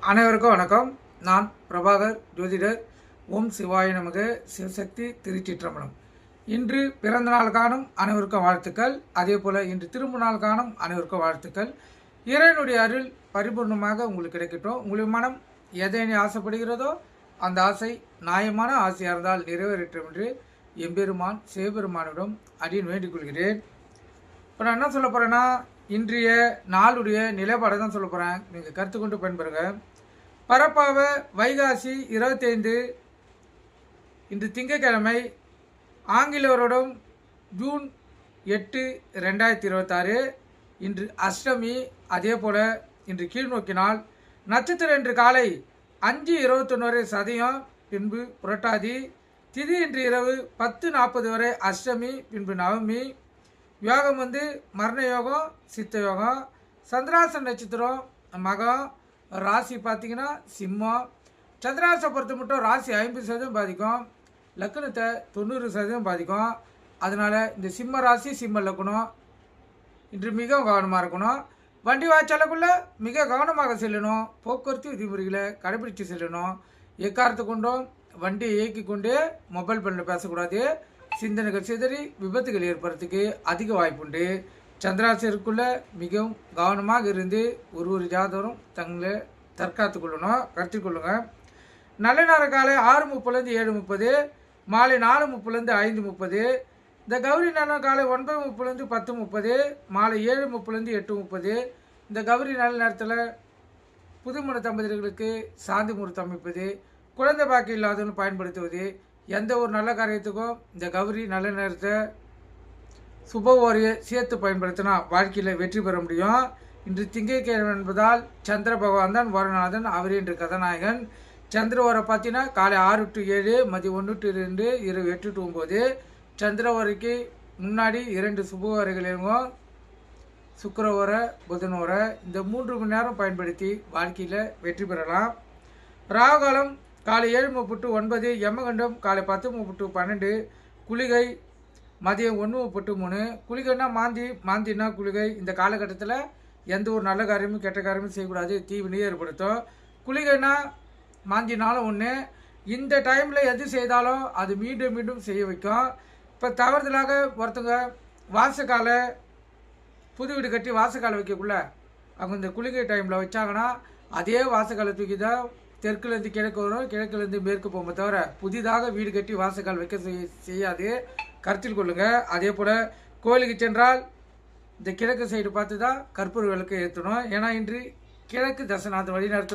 அனைவருக்கும் வணக்கம். நான் பிரபாகர் ஜோதிடர். ஓம் சிவாய நமக. சிவசக்தி திருச்சிற்றம்பலம். இன்று பிறந்த நாள் காணும் அனைவருக்கும் வாழ்த்துக்கள். அதே போல் இன்று திரும்ப நாள் காணும் அனைவருக்கும் வாழ்த்துக்கள். இறைவனுடைய அருள் பரிபூர்ணமாக உங்களுக்கு கிடைக்கட்டும். உங்களுடைய மனம் எதை ஆசைப்படுகிறதோ அந்த ஆசை நியாயமான ஆசையாக இருந்தால் நிறைவேறட்டும் என்று எம்பெருமான் சிவபெருமானிடம் அடியேன் வேண்டிக் கொள்கிறேன். இப்போ நான் என்ன சொல்ல போகிறேன்னா, இன்றைய நாளுடைய நிலைப்பாடை தான் சொல்ல போகிறேன். நீங்கள் கருத்து கொண்டு பயன்பெறுங்க. பரப்பாவ வைகாசி 25 இன்று திங்கட்கிழமை, ஆங்கில வருடம் ஜூன் 8, 2026. இன்று அஷ்டமி. அதே போல் இன்று கீழ்நோக்கி நாள். நட்சத்திரம் இன்று காலை 5:21 வரை சதயம், பின்பு புரட்டாதி. திதி இன்று இரவு 10:40 வரை அஷ்டமி, பின்பு நவமி. யோகம் மரண யோகம், சித்த யோகம். சந்திராசன நட்சத்திரம் மகம். ராசி பார்த்தீங்கன்னா சிம்மம். சந்திராசை பொறுத்த மட்டும் ராசி 50% பாதிக்கும், லக்னத்தை 90% பாதிக்கும். அதனால் இந்த சிம்ம ராசி சிம்ம லக்னம் இன்று மிக கவனமாக இருக்கணும். வண்டி வாய்ச்சாலுக்குள்ளே மிக கவனமாக செல்லணும். போக்குவரத்து விதிமுறைகளை கடைபிடித்து செல்லணும். எக்காரத்தை கொண்டும் வண்டியை இயக்கி கொண்டே மொபைல் ஃபோனில் பேசக்கூடாது. சிந்தனைகள் சிதறி விபத்துகள் ஏற்படுறதுக்கு அதிக வாய்ப்புண்டு. சந்திராசிற்குள்ளே மிகவும் கவனமாக இருந்து ஒரு ஜாதகரும் தங்களை தற்காத்து கொள்ளணும். கருத்தில் கொள்ளுங்க. நல்ல நேர காலை 6:30 7:30, மாலை 4:30 5:30. இந்த கௌரி நல்ல காலை 9:30 10:30, மாலை 7:30 8:30. இந்த கௌரி நல்ல நேரத்தில் புதுமண தம்பதியர்களுக்கு சாந்தி முகூர்த்தம் அமைப்பது, குழந்தை பாக்கி இல்லாதவன்னு பயன்படுத்துவது, எந்த ஒரு நல்ல காரியத்துக்கும் இந்த கௌரி நல்ல நேரத்தை சுபவோரையை சேர்த்து பயன்படுத்தினா வாழ்க்கையில் வெற்றி பெற முடியும். இன்று திங்கட்கிழமை என்பதால் சந்திர பகவான் தான் வரநாதன். அவர் இன்று கதாநாயகன். சந்திரவரை பார்த்தீங்கன்னா காலை 6 to 7, மதியம் 1 to 2, இரவு 8 to 9. சந்திரவரைக்கு முன்னாடி 2 சுபவரைகள் இருக்கும். சுக்கிரவரை, புதன்வரை. இந்த 3 மணி நேரம் பயன்படுத்தி வாழ்க்கையில் வெற்றி பெறலாம். ராகுகாலம் காலை 7:30 to 9, யமகண்டம் காலை 10:30 to 12, குளிகை மதியம் 1:30 to 3. குளிகைன்னா மாந்தினா குளிகை. இந்த காலகட்டத்தில் எந்த ஒரு நல்ல காரியமும் கெட்ட காரியமும் செய்யக்கூடாது, தீவினையை ஏற்படுத்தும். குளிகைன்னா மாந்தினாலும் ஒன்று. இந்த டைமில் எது செய்தாலும் அது மீண்டும் மீண்டும் செய்ய வைக்கும். இப்போ தவறுதலாக ஒருத்தங்க வாசக்கால புது வீடு கட்டி வாசக்கால வைக்கக்குள்ள அவங்க இந்த குளிகை டைமில் வச்சாங்கன்னா அதே வாசக்கால தூக்கி தான் தெற்குலேருந்து கிழக்கு வரும், கிழக்குலேருந்து மேற்கு போகுமே தவிர புதிதாக வீடு கட்டி வாசக்கால் வைக்க செய்யாது. கருத்தில் கொள்ளுங்கள். அதே போல் கோயிலுக்கு சென்றால் இந்த கிழக்கு சைடு பார்த்து தான் கற்பூர விளக்கு ஏற்றணும். ஏன்னா இன்று கிழக்கு தசநாதன் வழி நடத்த